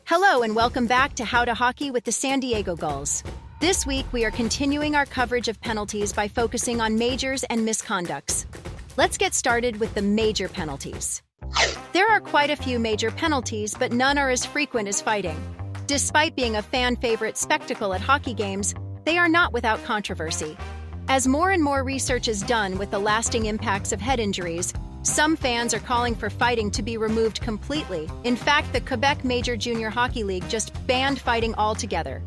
Hello and welcome back to How to Hockey with the San Diego Gulls. This week we are continuing our coverage of penalties by focusing on majors and misconducts. Let's get started with the major penalties. There are quite a few major penalties, but none are as frequent as fighting. Despite being a fan favorite spectacle at hockey games, they are not without controversy. As more and more research is done with the lasting impacts of head injuries, some fans are calling for fighting to be removed completely. In fact, the Quebec Major Junior Hockey League just banned fighting altogether.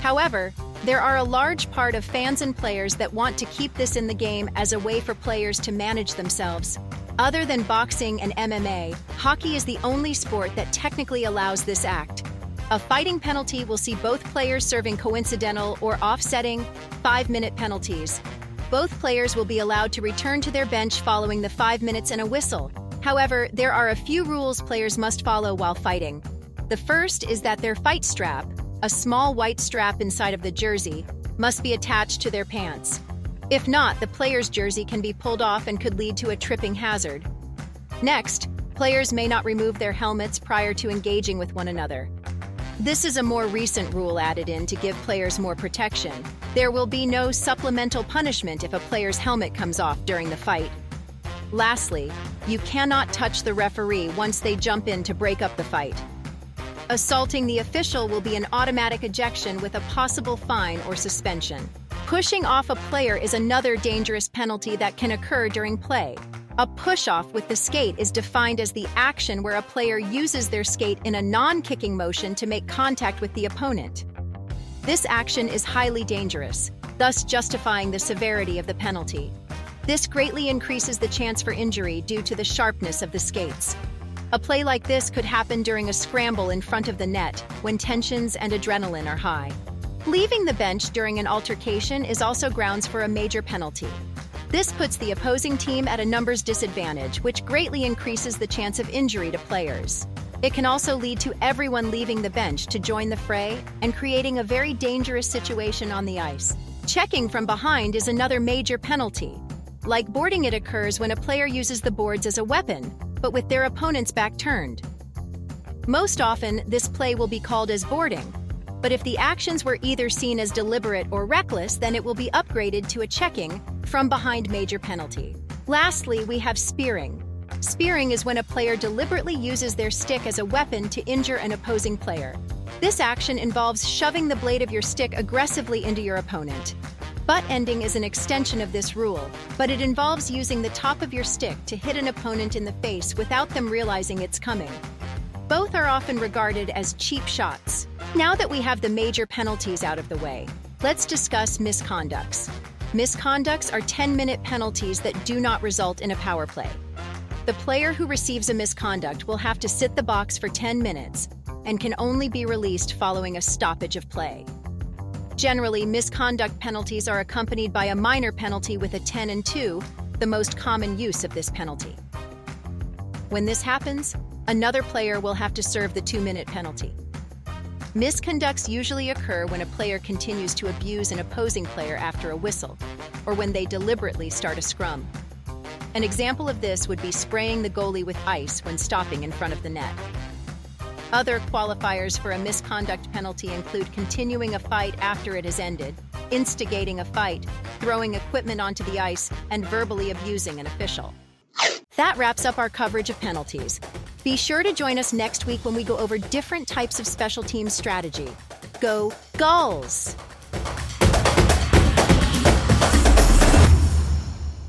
However, there are a large part of fans and players that want to keep this in the game as a way for players to manage themselves. Other than boxing and MMA, hockey is the only sport that technically allows this act. A fighting penalty will see both players serving coincidental or offsetting 5-minute penalties. Both players will be allowed to return to their bench following the 5 minutes and a whistle. However, there are a few rules players must follow while fighting. The first is that their fight strap, a small white strap inside of the jersey, must be attached to their pants. If not, the player's jersey can be pulled off and could lead to a tripping hazard. Next, players may not remove their helmets prior to engaging with one another. This is a more recent rule added in to give players more protection. There will be no supplemental punishment if a player's helmet comes off during the fight. Lastly, you cannot touch the referee once they jump in to break up the fight. Assaulting the official will be an automatic ejection with a possible fine or suspension. Pushing off a player is another dangerous penalty that can occur during play. A push-off with the skate is defined as the action where a player uses their skate in a non-kicking motion to make contact with the opponent. This action is highly dangerous, thus justifying the severity of the penalty. This greatly increases the chance for injury due to the sharpness of the skates. A play like this could happen during a scramble in front of the net when tensions and adrenaline are high. Leaving the bench during an altercation is also grounds for a major penalty. This puts the opposing team at a numbers disadvantage, which greatly increases the chance of injury to players. It can also lead to everyone leaving the bench to join the fray and creating a very dangerous situation on the ice. Checking from behind is another major penalty. Like boarding, it occurs when a player uses the boards as a weapon, but with their opponent's back turned. Most often, this play will be called as boarding, but if the actions were either seen as deliberate or reckless, then it will be upgraded to a checking from behind major penalty. Lastly, we have spearing. Spearing is when a player deliberately uses their stick as a weapon to injure an opposing player. This action involves shoving the blade of your stick aggressively into your opponent. Butt ending is an extension of this rule, but it involves using the top of your stick to hit an opponent in the face without them realizing it's coming. Both are often regarded as cheap shots. Now that we have the major penalties out of the way, let's discuss misconducts. Misconducts are 10-minute penalties that do not result in a power play. The player who receives a misconduct will have to sit the box for 10 minutes and can only be released following a stoppage of play. Generally, misconduct penalties are accompanied by a minor penalty with a 10-2, the most common use of this penalty. When this happens, another player will have to serve the 2-minute penalty. Misconducts usually occur when a player continues to abuse an opposing player after a whistle, or when they deliberately start a scrum. An example of this would be spraying the goalie with ice when stopping in front of the net. Other qualifiers for a misconduct penalty include continuing a fight after it has ended, instigating a fight, throwing equipment onto the ice, and verbally abusing an official. That wraps up our coverage of penalties. Be sure to join us next week when we go over different types of special teams strategy. Go Gulls!